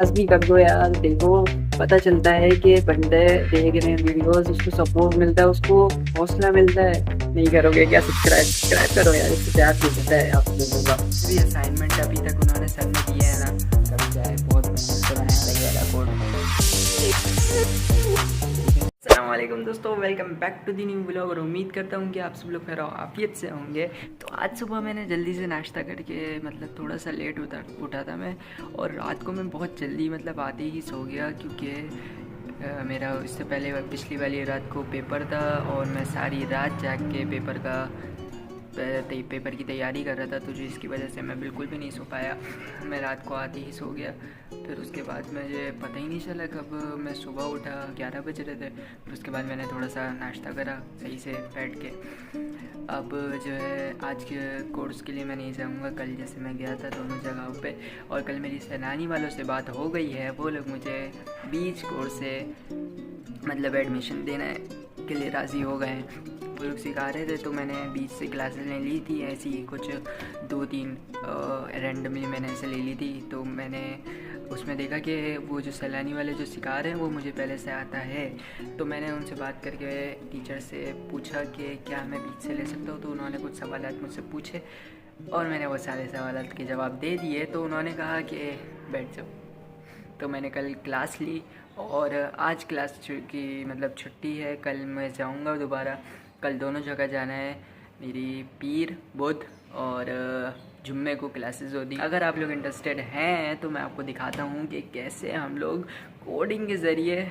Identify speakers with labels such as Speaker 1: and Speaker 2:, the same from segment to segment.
Speaker 1: भी कर दो यार। देखो, पता चलता है कि बंदे देख रहे हैं वीडियोस, उसको सपोर्ट मिलता है, उसको हौसला मिलता है। नहीं करोगे क्या? सब्सक्राइब सब्सक्राइब करो यार, इससे प्यार मिलता है आप लोगों का। भी असाइनमेंट अभी तक उन्होंने सर ने दिया है ना, कभी जाए बहुत मेहनत से बनाया था ये वाला कोड। अस्सलामुअलैकुम दोस्तों, welcome back to the new blog. और उम्मीद करता हूँ कि आप सब लोग खैर आफियत से होंगे। तो आज सुबह मैंने जल्दी से नाश्ता करके मतलब थोड़ा सा लेट उठा था मैं। और रात को मैं बहुत जल्दी मतलब आते ही सो गया, क्योंकि मेरा इससे पहले पिछली वाली रात को पेपर था और मैं सारी रात जाग के पेपर की तैयारी कर रहा था, तो जिसकी वजह से मैं बिल्कुल भी नहीं सो पाया। मैं रात को आते ही सो गया। फिर उसके बाद मुझे पता ही नहीं चला कब मैं सुबह उठा, 11 बज रहे थे। फिर उसके बाद मैंने थोड़ा सा नाश्ता करा सही से बैठ के। अब जो है आज के कोर्स के लिए मैं नहीं जाऊँगा। कल जैसे मैं गया था दोनों जगहों पे, और कल मेरी सैलानी वालों से बात हो गई है। वो लोग मुझे बीच कोर्स से मतलब एडमिशन देने के लिए राज़ी हो गए हैं। वो लोग सिखा रहे थे, तो मैंने बीच से क्लासेस ले ली थी ऐसी ही कुछ 2-3 रैंडमली मैंने ऐसे ले ली थी। तो मैंने उसमें देखा कि वो जो सैलानी वाले जो सिखा रहे हैं वो मुझे पहले से आता है। तो मैंने उनसे बात करके टीचर से पूछा कि क्या मैं बीच से ले सकता हूँ। तो उन्होंने कुछ सवाल मुझसे पूछे और मैंने वो सारे सवाल के जवाब दे दिए। तो उन्होंने कहा कि बैठ जाओ। तो मैंने कल क्लास ली, और आज क्लास की मतलब छुट्टी है। कल मैं जाऊंगा दोबारा। कल दोनों जगह जाना है। मेरी पीर बुध और जुम्मे को क्लासेस होती। अगर आप लोग इंटरेस्टेड हैं तो मैं आपको दिखाता हूँ कि कैसे हम लोग कोडिंग के ज़रिए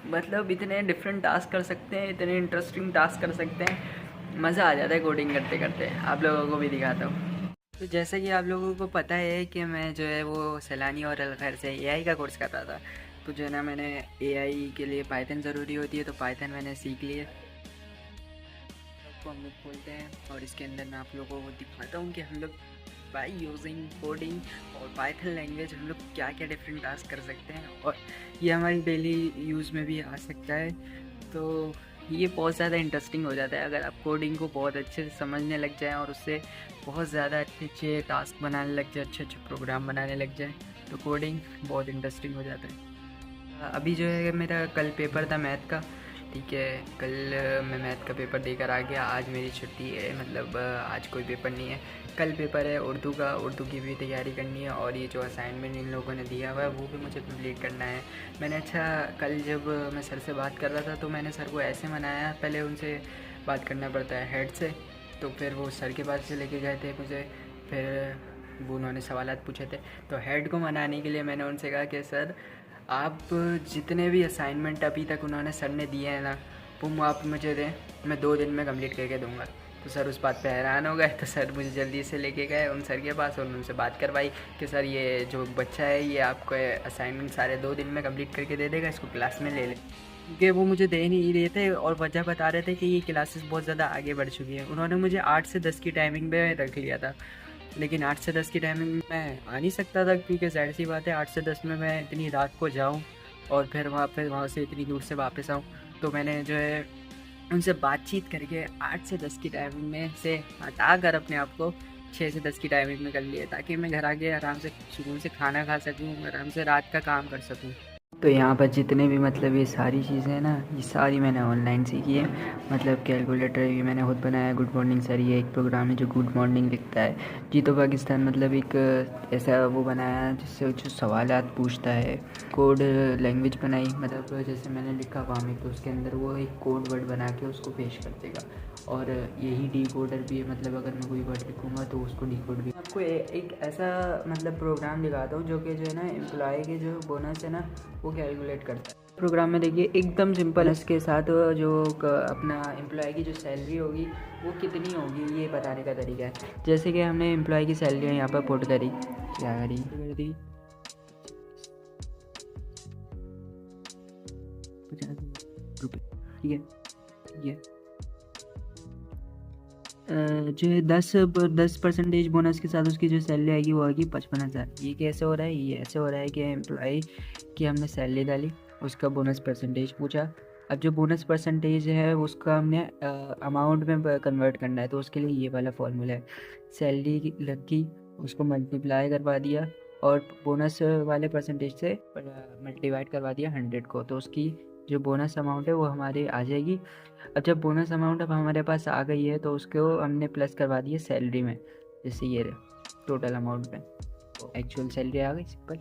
Speaker 1: मतलब इतने डिफरेंट टास्क कर सकते हैं, इतने इंटरेस्टिंग टास्क कर सकते हैं। मज़ा आ जाता है कोडिंग करते करते। आप लोगों को भी दिखाता हूँ। तो जैसा कि आप लोगों को पता है कि मैं जो है वो सैलानी और अलखैर से एआई का कोर्स कर रहा था। तो जो है ना, मैंने एआई के लिए पाइथन ज़रूरी होती है, तो पाइथन मैंने सीख ली है। को हम लोग खोलते हैं और इसके अंदर मैं आप लोगों को दिखाता हूँ कि हम लोग बाय यूजिंग कोडिंग और पाइथन लैंग्वेज हम लोग क्या क्या डिफरेंट टास्क कर सकते हैं, और ये हमारी डेली यूज़ में भी आ सकता है। तो ये बहुत ज़्यादा इंटरेस्टिंग हो जाता है अगर आप कोडिंग को बहुत अच्छे से समझने लग जाएं और उससे बहुत ज़्यादा अच्छे अच्छे टास्क बनाने लग जाए, अच्छे अच्छे प्रोग्राम बनाने लग जाए। तो कोडिंग बहुत इंटरेस्टिंग हो जाता है। अभी जो है मेरा कल पेपर था मैथ का। ठीक है, कल मैं मैथ का पेपर देकर आ गया। आज मेरी छुट्टी है, मतलब आज कोई पेपर नहीं है। कल पेपर है उर्दू का, उर्दू की भी तैयारी करनी है, और ये जो असाइनमेंट इन लोगों ने दिया हुआ है वो भी मुझे कंप्लीट करना है। मैंने कल जब मैं सर से बात कर रहा था तो मैंने सर को ऐसे मनाया, पहले उनसे बात करना पड़ता है हेड से। तो फिर वो सर के पास से लेके गए थे मुझे। फिर वो उन्होंने सवालात पूछे थे, तो हेड को मनाने के लिए मैंने उनसे कहा कि सर, आप जितने भी असाइनमेंट अभी तक उन्होंने सर ने दिए हैं ना, वो आप मुझे दें, मैं 2 दिन में कंप्लीट करके दूंगा। तो सर उस बात पे हैरान हो गए। तो सर मुझे जल्दी से लेके गए उन सर के पास और उनसे बात करवाई कि सर, ये जो बच्चा है ये आपको असाइनमेंट सारे 2 दिन में कंप्लीट करके दे देगा, इसको क्लास में ले ले। क्योंकि वो मुझे दे नहीं रहे थे और वजह बता रहे थे कि ये क्लासेस बहुत ज़्यादा आगे बढ़ चुकी हैं। उन्होंने मुझे 8 से 10 की टाइमिंग पे रख लिया था, लेकिन 8 से 10 की टाइमिंग में मैं आ नहीं सकता था, क्योंकि ज़ाहिर सी बात है 8 से 10 में मैं इतनी रात को जाऊँ और फिर वहाँ से इतनी दूर से वापस आऊँ। तो मैंने जो है उनसे बातचीत करके 8 से 10 की टाइमिंग में से हटा कर अपने आप को 6 से 10 की टाइमिंग में कर लिया, ताकि मैं घर आके आराम से सुकून से खाना खा सकूँ, आराम से रात का काम कर सकूँ। तो यहाँ पर जितने भी मतलब ये सारी चीज़ें हैं ना, ये सारी मैंने ऑनलाइन सीखी है। मतलब कैलकुलेटर भी मैंने खुद बनाया। गुड मॉर्निंग सर, ये एक प्रोग्राम है जो गुड मॉर्निंग लिखता है। जीतो पाकिस्तान मतलब एक ऐसा वो बनाया है जिससे जो सवालात पूछता है। कोड लैंग्वेज बनाई, मतलब जैसे मैंने लिखा वामिक, तो उसके अंदर वो एक कोड वर्ड बना के उसको पेश कर देगा। और यही डी कोडर भी है, मतलब अगर मैं कोई वर्ड लिखूँगा तो उसको डी कोड भी। आपको एक ऐसा मतलब प्रोग्राम दिखाता हूँ जो कि जो है ना एम्प्लॉय के जो बोनस है ना वो कैलकुलेट करता है। प्रोग्राम में देखिए एकदम सिंपल, इसके साथ जो अपना एम्प्लॉय की जो सैलरी होगी वो कितनी होगी ये बताने का तरीका है। जैसे कि हमने एम्प्लॉय की सैलरी यहाँ पर पुट करी, क्या करी, कर दी 50 रुपये। ठीक है, ठीक है। जो है 10% बोनस के साथ उसकी जो सैलरी आएगी वो आएगी 55,000। ये कैसे हो रहा है? ये ऐसे हो रहा है कि एम्प्लॉय की हमने सैलरी डाली, उसका बोनस परसेंटेज पूछा। अब जो बोनस परसेंटेज है उसका हमने अमाउंट में कन्वर्ट करना है, तो उसके लिए ये वाला फॉर्मूला है। सैलरी लगी, उसको मल्टीप्लाई करवा दिया और बोनस वाले परसेंटेज से डिवाइड करवा दिया 100 को, तो उसकी जो बोनस अमाउंट है वो हमारी आ जाएगी। अब जब बोनस अमाउंट अब हमारे पास आ गई है तो उसको हमने प्लस करवा दिया सैलरी में, जैसे ये टोटल अमाउंट में एक्चुअल सैलरी आ गई। सिंपल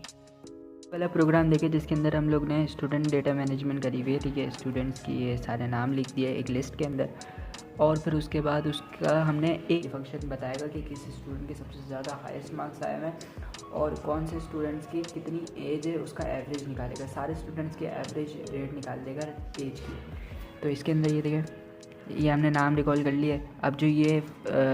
Speaker 1: पहला प्रोग्राम देखिए जिसके अंदर हम लोग ने स्टूडेंट डेटा मैनेजमेंट करी हुई है, ठीक है। स्टूडेंट्स की ये सारे नाम लिख दिए एक लिस्ट के अंदर, और फिर उसके बाद उसका हमने एक फंक्शन बताएगा कि किस स्टूडेंट के सबसे ज़्यादा हाईएस्ट मार्क्स आए हैं और कौन से स्टूडेंट्स की कितनी एज है उसका एवरेज निकालेगा, सारे स्टूडेंट्स के एवरेज रेट निकाल देगा एज की। तो इसके अंदर ये देखिए ये हमने नाम रिकॉल कर लिया। अब जो ये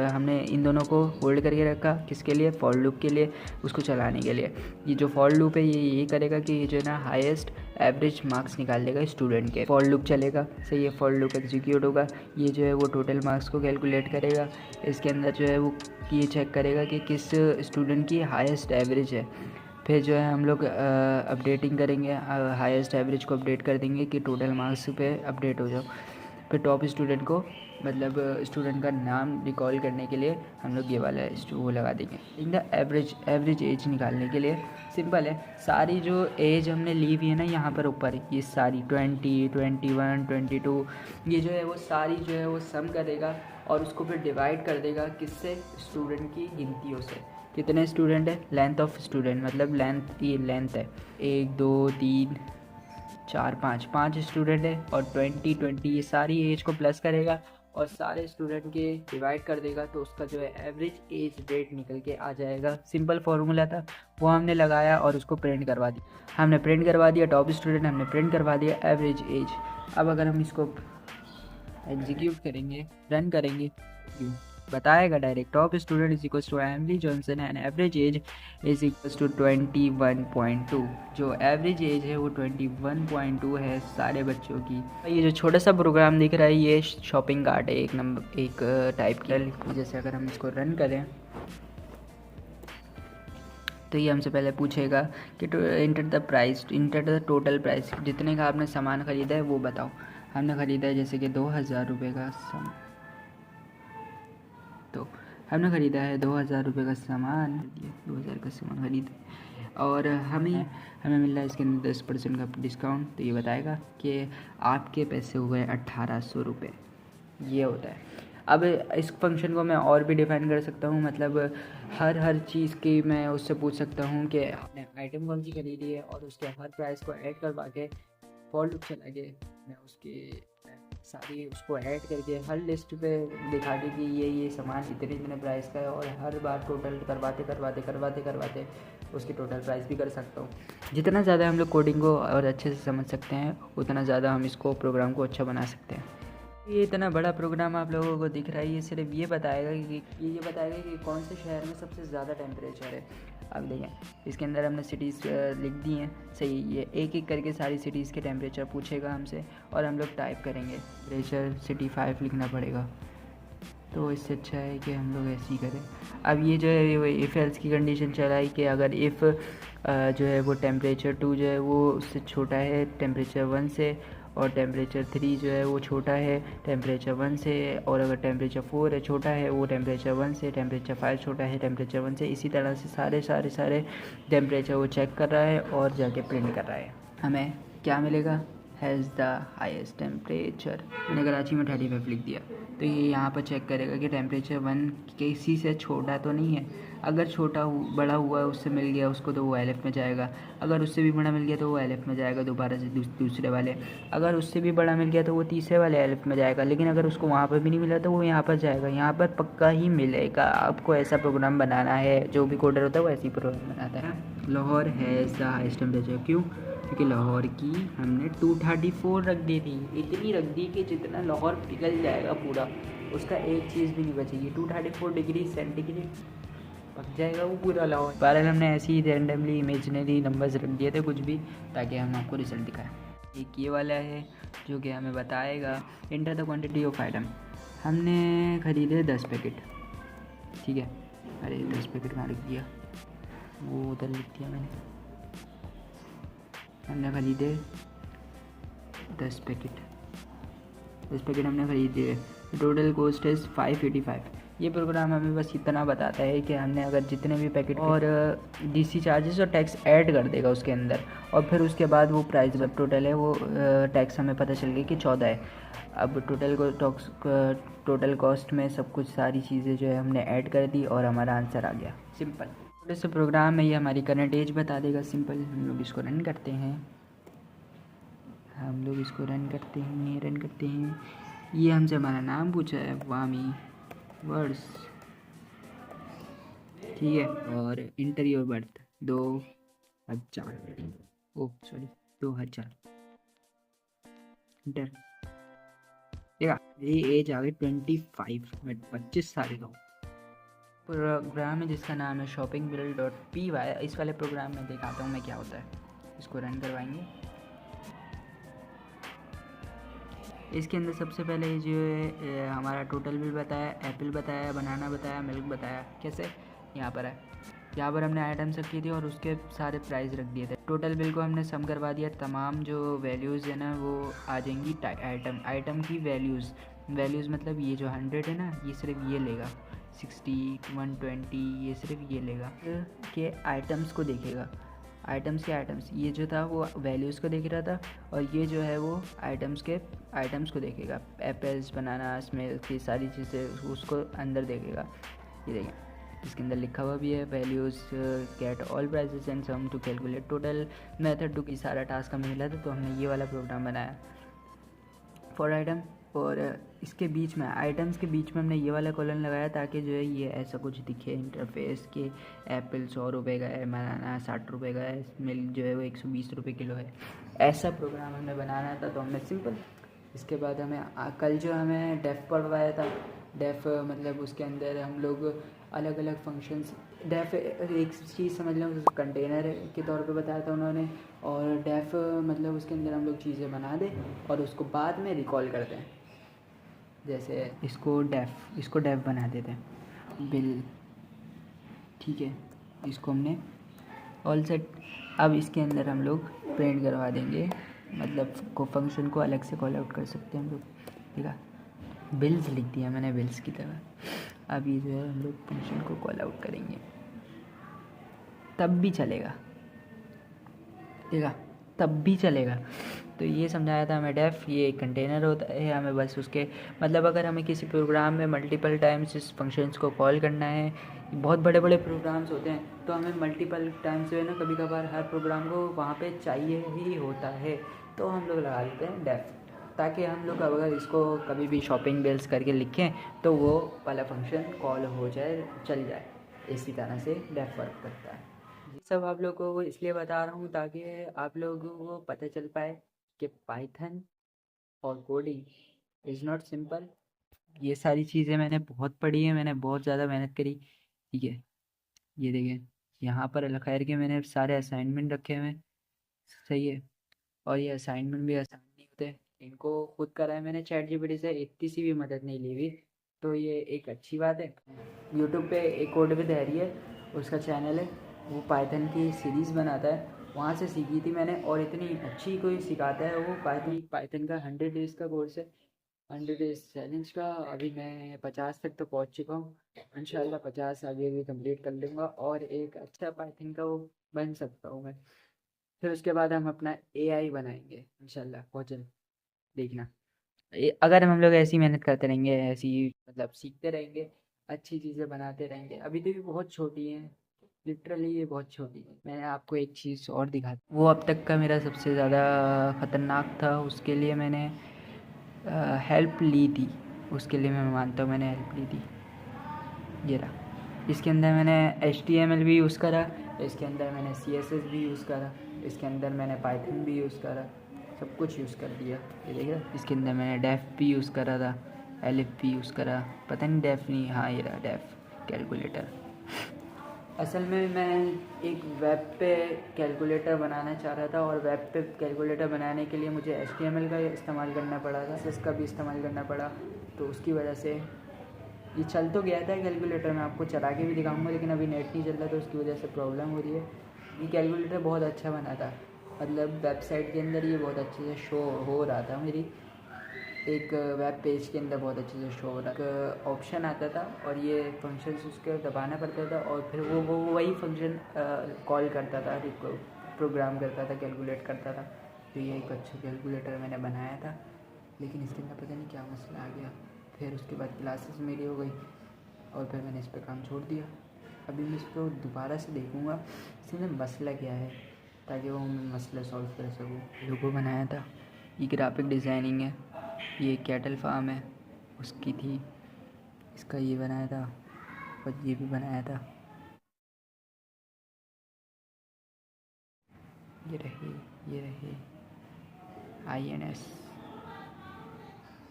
Speaker 1: हमने इन दोनों को होल्ड करके रखा किसके लिए, फॉर लूप के लिए, उसको चलाने के लिए। ये जो फॉर लूप है ये यही करेगा कि ये जो है ना हाईएस्ट एवरेज मार्क्स निकाल देगा स्टूडेंट के। फॉर लूप चलेगा, सही है, फॉर लूप एग्जीक्यूट होगा, ये जो है वो टोटल मार्क्स को कैलकुलेट करेगा। इसके अंदर जो है वो ये चेक करेगा कि किस स्टूडेंट की हाईएस्ट एवरेज है। फिर जो है हम लोग अपडेटिंग करेंगे, हाईएस्ट एवरेज को अपडेट कर देंगे कि टोटल मार्क्स पे अपडेट हो जाओ। फिर टॉप स्टूडेंट को मतलब स्टूडेंट का नाम रिकॉल करने के लिए हम लोग ये वाला वो लगा देंगे। इन द एवरेज एज निकालने के लिए सिंपल है, सारी जो एज हमने ली हुई है ना यहाँ पर ऊपर ये सारी 20, 21, 22 ये जो है वो सारी जो है वो सम करेगा और उसको फिर डिवाइड कर देगा किससे, स्टूडेंट की गिनतियों से। कितने स्टूडेंट है, लेंथ ऑफ स्टूडेंट, मतलब लेंथ, ये लेंथ है 1 2 3 4 5 स्टूडेंट है और 20 ये सारी एज को प्लस करेगा और सारे स्टूडेंट के डिवाइड कर देगा, तो उसका जो है एवरेज एज रेट निकल के आ जाएगा। सिंपल फार्मूला था वो हमने लगाया और उसको प्रिंट करवा दिया। हमने प्रिंट करवा दिया टॉप स्टूडेंट, हमने प्रिंट करवा दिया एवरेज एज। अब अगर हम इसको एग्जीक्यूट करेंगे, रन करेंगे, बताएगा direct top student is equals to Emily Johnson and average age is equals to 21.2। जो एवरेज एज है वो 21.2 है सारे बच्चों की। ये जो छोटा सा प्रोग्राम दिख रहा है ये शॉपिंग कार्ट है, एक टाइप की। जैसे अगर हम इसको रन करें तो ये हमसे पहले पूछेगा कि enter the price, enter the total price, जितने का आपने सामान ख़रीदा है वो बताओ। हमने ख़रीदा है जैसे कि 2000 रुपये का सामान, तो हमने ख़रीदा है 2000 रुपये का सामान, 2000 का सामान खरीदा और हमें मिल रहा है इसके अंदर 10% का डिस्काउंट। तो ये बताएगा कि आपके पैसे हुए 1800 रुपये, ये होता है। अब इस फंक्शन को मैं और भी डिफ़ाइन कर सकता हूँ, मतलब हर चीज़ की मैं उससे पूछ सकता हूँ कि आपने आइटम कौन सी खरीदी है और उसके हर प्राइस को ऐड करवा के फॉर लूप चला के मैं उसकी सारी उसको ऐड करके हर लिस्ट पे दिखा दी कि ये सामान इतने प्राइस का है और हर बार टोटल करवाते उसकी टोटल प्राइस भी कर सकता हूँ। जितना ज़्यादा हम लोग कोडिंग को और अच्छे से समझ सकते हैं उतना ज़्यादा हम इसको प्रोग्राम को अच्छा बना सकते हैं। ये इतना बड़ा प्रोग्राम आप लोगों को दिख रहा है, ये सिर्फ ये बताएगा कि कौन से शहर में सबसे ज़्यादा टेम्परेचर है। अब देखें इसके अंदर हमने सिटीज़ लिख दी हैं, सही, ये एक एक करके सारी सिटीज़ के टेम्परेचर पूछेगा हमसे और हम लोग टाइप करेंगे। टेम्परेचर सिटी 5 लिखना पड़ेगा, तो इससे अच्छा है कि हम लोग ऐसे ही करें। अब ये जो है इफ़ एल्स की कंडीशन चलाई कि अगर इफ़ जो है वो टेम्परेचर 2 जो है वो उससे छोटा है टेम्परेचर 1 से और टेम्परेचर 3 जो है वो छोटा है टेम्परेचर 1 से, और अगर टेम्परेचर 4 है छोटा है वो टेम्परेचर 1 से, टेम्परेचर 5 छोटा है टेम्परेचर 1 से। इसी तरह से सारे टेम्परेचर वो चेक कर रहा है और जाके प्रिंट कर रहा है। हमें क्या मिलेगा, हैज़ द हाईएस्ट टेम्परेचर। मैंने कराची में 35 लिख दिया, तो ये यहाँ पर चेक करेगा कि टेम्परेचर 1 किसी से छोटा तो नहीं है। अगर बड़ा हुआ है उससे मिल गया उसको तो वो एलिफ में जाएगा, अगर उससे भी बड़ा मिल गया तो वो एलिफ में जाएगा दोबारा से दूसरे वाले, अगर उससे भी बड़ा मिल गया तो वो तीसरे वाले एलिफ में जाएगा। लेकिन अगर उसको वहाँ पर भी नहीं मिला तो वो यहाँ पर जाएगा, यहाँ पर पक्का ही मिलेगा। आपको ऐसा प्रोग्राम बनाना है, जो भी कोडर होता है वो ऐसी प्रोग्राम बनाता है। Lahore has the highest temperature, क्यों, क्योंकि लाहौर की हमने 234 रख दी थी, इतनी रख दी कि जितना लाहौर पिघल जाएगा पूरा, उसका एक चीज़ भी नहीं बचेगी। 234 डिग्री सेंटीग्रेड पक जाएगा वो पूरा लाहौर। बहरहाल हमने ऐसे ही रैंडमली इमेजिनरी नंबर्स रख दिए थे कुछ भी, ताकि हम आपको रिजल्ट दिखाएं। एक ये वाला है जो कि हमें बताएगा enter the quantity of item. हमने ख़रीदे 10 पैकेट, ठीक है, अरे 10 पैकेट कहाँ लिख दिया, वो उधर लिख दिया मैंने। हमने ख़रीदे 10 पैकेट हमने ख़रीदे, टोटल कॉस्ट है 585। ये प्रोग्राम हमें बस इतना बताता है कि हमने अगर जितने भी पैकेट और डीसी चार्जेस और टैक्स ऐड कर देगा उसके अंदर, और फिर उसके बाद वो प्राइस जब टोटल है वो टैक्स हमें पता चल गई कि 14 है। अब टोटल कॉस्ट में सब कुछ सारी चीज़ें जो है हमने ऐड कर दी और हमारा आंसर आ गया। सिंपल थोड़े से प्रोग्राम है, ये हमारी करंट एज बता देगा। सिंपल हम लोग इसको रन करते हैं, रन करते हैं। ये हमसे हमारा नाम पूछा है, वामी वर्ड्स, ठीक है, और enter your birth 2000, oh sorry 2000, enter. देखा मेरी एज आ गई 25, मैं 25 साल का हूँ। प्रोग्राम है जिसका नाम है shoppingbill.py। इस वाले प्रोग्राम में दिखाता हूँ मैं क्या होता है। इसको रन करवाएंगे। इसके अंदर सबसे पहले जो है हमारा टोटल बिल बताया, एप्पल बताया, बनाना बताया, मिल्क बताया। कैसे यहाँ पर है, यहाँ पर हमने आइटम्स रखी थी और उसके सारे प्राइस रख दिए थे। टोटल बिल को हमने सम करवा दिया। तमाम जो वैल्यूज़ है ना वो आ जाएंगी आइटम की वैल्यूज़ मतलब ये जो 100 है ना, ये सिर्फ ये लेगा, 60, 120 ये सिर्फ ये लेगा के आइटम्स को देखेगा। आइटम्स ये जो था वो वैल्यूज़ को देख रहा था, और ये जो है वो आइटम्स को देखेगा। एप्पल्स, बनानास, मिल्क, ये सारी चीज़ें उसको अंदर देखेगा। ये देखें, इसके अंदर लिखा हुआ भी है values get all prices and sum to calculate total method to. की सारा टास्क हमें मिला था, तो हमने ये वाला प्रोग्राम बनाया फॉर आइटम। और इसके बीच में आइटम्स के बीच में हमने ये वाला कॉलम लगाया ताकि जो है ये ऐसा कुछ दिखे इंटरफेस के। एप्पल 100 रुपये का है, बनाना 60 रुपये का है, मिल्क जो है वो 120 रुपये किलो है। ऐसा प्रोग्राम हमने बनाना था, तो हमने सिंपल। इसके बाद हमें कल जो हमें डेफ पढ़वाया था, डेफ मतलब उसके अंदर हम लोग अलग अलग फंक्शंस, डेफ एक चीज़ समझ लें कंटेनर के तौर पे बताया था उन्होंने, और डेफ मतलब उसके अंदर हम लोग चीज़ें बना दें और उसको बाद में रिकॉल करते हैं। जैसे इसको डेफ बना देते हैं बिल, ठीक है, इसको हमने ऑल सेट। अब इसके अंदर हम लोग प्रिंट करवा देंगे, मतलब को फंक्शन को अलग से कॉल आउट कर सकते हैं हम लोग, ठीक है। बिल्स लिख दिया मैंने बिल्स की तरह। अब ये जो है हम लोग फंक्शन को कॉल आउट करेंगे, तब भी चलेगा, ठीक है, तब भी चलेगा। तो ये समझाया था हमें डेफ ये एक कंटेनर होता है, हमें बस उसके मतलब अगर हमें किसी प्रोग्राम में मल्टीपल टाइम्स इस फंक्शंस को कॉल करना है, बहुत बड़े बड़े प्रोग्राम्स होते हैं, तो हमें मल्टीपल टाइम्स जो है ना, कभी कभार हर प्रोग्राम को वहाँ पे चाहिए ही होता है, तो हम लोग लगा देते हैं डेफ, ताकि हम लोग अगर इसको कभी भी शॉपिंग बिल्स करके लिखें तो वो वाला फंक्शन कॉल हो जाए, चल जाए। इसी तरह से डेफ वर्क करता है। ये सब आप लोगों को इसलिए बता रहा हूँ ताकि आप लोगों को पता चल पाए कि पाइथन और कोडिंग इज़ नॉट सिंपल। ये सारी चीज़ें मैंने बहुत पढ़ी है, मैंने बहुत ज़्यादा मेहनत करी, ठीक है। ये देखें यहाँ पर खैर के मैंने सारे असाइनमेंट रखे हुए हैं, सही है, और ये असाइनमेंट भी आसान नहीं होते, इनको खुद करा है मैंने चैट जीपीटी से, इतनी सी भी मदद नहीं ली हुई, तो ये एक अच्छी बात है। यूट्यूब पे एक कोड विद हैरी है, उसका चैनल है, वो पाइथन की सीरीज़ बनाता है, वहाँ से सीखी थी मैंने, और इतनी अच्छी कोई सिखाता है वो। पाइथन का 100 डेज़ का कोर्स है, 100 डेज़ चैलेंज का। अभी मैं 50 तक तो पहुँच चुका हूँ, इंशाल्लाह 50 आगे भी कंप्लीट कर लूँगा और एक अच्छा पाइथन का वो बन सकता हूँ मैं। फिर उसके बाद हम अपना एआई बनाएंगे इंशाल्लाह बहुत जल्द, देखना। अगर हम लोग ऐसी मेहनत करते रहेंगे, ऐसी मतलब सीखते रहेंगे, अच्छी चीज़ें बनाते रहेंगे। अभी तो ये बहुत छोटी हैं, लिटरली ये बहुत छोटी है। मैं आपको एक चीज़ और दिखाता, वो अब तक का मेरा सबसे ज़्यादा ख़तरनाक था, उसके लिए मैंने हेल्प ली थी, उसके लिए मैं मानता हूँ मैंने हेल्प ली थी। ये रहा, इसके अंदर मैंने HTML भी यूज़ करा, इसके अंदर मैंने CSS भी यूज़ करा, इसके अंदर मैंने पाइथन भी यूज़ करा, सब कुछ यूज़ कर दिया। ये देखिए इसके अंदर मैंने डेफ भी यूज़ करा था, एलिफ भी यूज़ करा, पता नहीं डेफ नहीं, हाँ ये रहा डेफ कैलकुलेटर। असल में मैं एक वेब पे कैलकुलेटर बनाना चाह रहा था, और वेब पे कैलकुलेटर बनाने के लिए मुझे HTML का इस्तेमाल करना पड़ा था, CSS का भी इस्तेमाल करना पड़ा, तो उसकी वजह से ये चल तो गया था कैलकुलेटर, मैं आपको चला के भी दिखाऊंगा, लेकिन अभी नेट नहीं चल रहा, तो उसकी वजह से प्रॉब्लम हो रही है। ये कैलकुलेटर बहुत अच्छा बना था, मतलब वेबसाइट के अंदर ये बहुत अच्छे से शो हो रहा था मेरी। एक वेब पेज के अंदर बहुत अच्छे से शो हो रहा एक ऑप्शन आता था और ये फंक्शन उसके दबाना पड़ता था और फिर वो वही फंक्शन कॉल करता था, प्रोग्राम करता था, कैलकुलेट करता था। तो ये एक अच्छा कैलकुलेटर मैंने बनाया था, लेकिन इसके अंदर पता नहीं क्या मसला आ गया। फिर उसके बाद क्लासेस मेरी हो गई और फिर मैंने इस पर काम छोड़ दिया। अभी मैं इसको दोबारा से देखूँगा इसमें मसला क्या है, ताकि वो मैं मसला सॉल्व कर सकूँ। लोगो बनाया था, ये ग्राफिक डिज़ाइनिंग है, ये कैटल फार्म है उसकी थी, इसका ये बनाया था और ये भी बनाया था। ये रहे INS।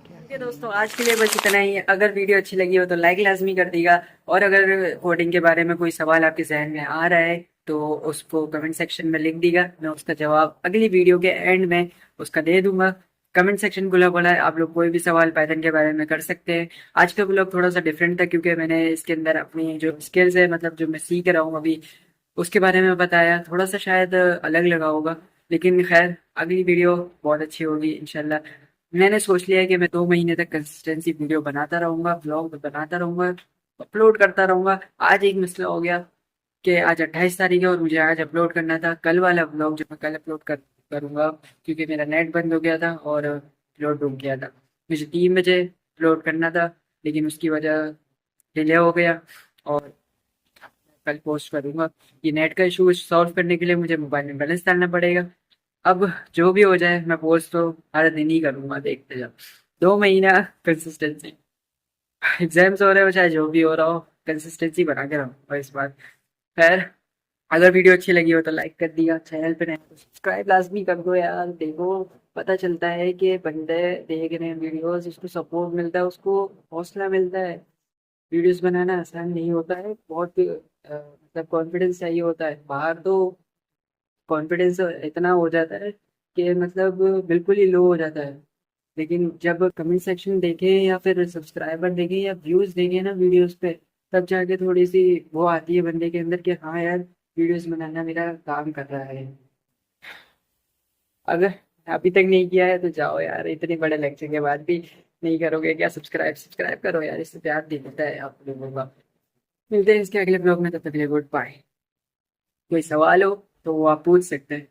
Speaker 2: ठीक है दोस्तों, आज के लिए बस इतना ही। अगर वीडियो अच्छी लगी हो तो लाइक लाजमी कर दीजिएगा, और अगर कोडिंग के बारे में कोई सवाल आपके जहन में आ रहा है तो उसको कमेंट सेक्शन में लिख दीजिएगा। मैं उसका जवाब अगली वीडियो के एंड में उसका दे दूंगा। कमेंट सेक्शन खुला पड़ा है, आप लोग कोई भी सवाल पाइथन के बारे में कर सकते हैं। आज का ब्लॉग थोड़ा सा डिफरेंट था क्योंकि मैंने इसके अंदर अपनी जो स्किल्स है, मतलब जो मैं सीख रहा हूँ अभी, उसके बारे में बताया। थोड़ा सा शायद अलग लगा होगा, लेकिन खैर अगली वीडियो बहुत अच्छी होगी इंशाल्लाह। मैंने सोच लिया है कि मैं 2 महीने तक कंसिस्टेंसी वीडियो बनाता रहूंगा, ब्लॉग बनाता रहूंगा, अपलोड करता रहूंगा। आज एक मसला हो गया कि आज 28 तारीख है और मुझे आज अपलोड करना था। कल वाला ब्लॉग जो मैं कल अपलोड करूंगा, क्योंकि मेरा नेट बंद हो गया था और अपलोड रुक गया था। मुझे 3 बजे अपलोड करना था, लेकिन उसकी वजह डिले हो गया और कल पोस्ट करूंगा। ये नेट का इशू सॉल्व करने के लिए मुझे मोबाइल में बैलेंस डालना पड़ेगा। अब जो भी हो जाए मैं पोस्ट तो हर दिन ही करूंगा, देखते जाओ। 2 महीना कंसिस्टेंसी, एग्जाम्स हो रहे हो चाहे जो भी हो रहा हो, कंसिस्टेंसी बना के रहो इस बार। खैर, अगर वीडियो अच्छी लगी हो तो लाइक कर दिया, चैनल पे नए तो सब्सक्राइब लाजमी कर दो यार। देखो, पता चलता है कि बंदे देख रहे हैं वीडियोस, उसको सपोर्ट मिलता है, उसको हौसला मिलता है। वीडियोस बनाना आसान नहीं होता है, बहुत मतलब कॉन्फिडेंस चाहिए होता है। बाहर तो कॉन्फिडेंस इतना हो जाता है कि मतलब बिल्कुल ही लो हो जाता है, लेकिन जब कमेंट सेक्शन देखें या फिर सब्सक्राइबर देखें या व्यूज देखें ना वीडियोस पे, तब जाके थोड़ी सी वो आती है बंदे के अंदर कि हाँ यार, वीडियोस बनाना मेरा काम कर रहा है। अगर अभी तक नहीं किया है तो जाओ यार, इतने बड़े लेक्चर के बाद भी नहीं करोगे क्या? सब्सक्राइब सब्सक्राइब करो यार, इससे प्यार दिखता है आप लोगों का। मिलते हैं इसके अगले ब्लॉग में, तब तक के लिए गुड बाय। कोई सवाल हो तो वो आप पूछ सकते हैं।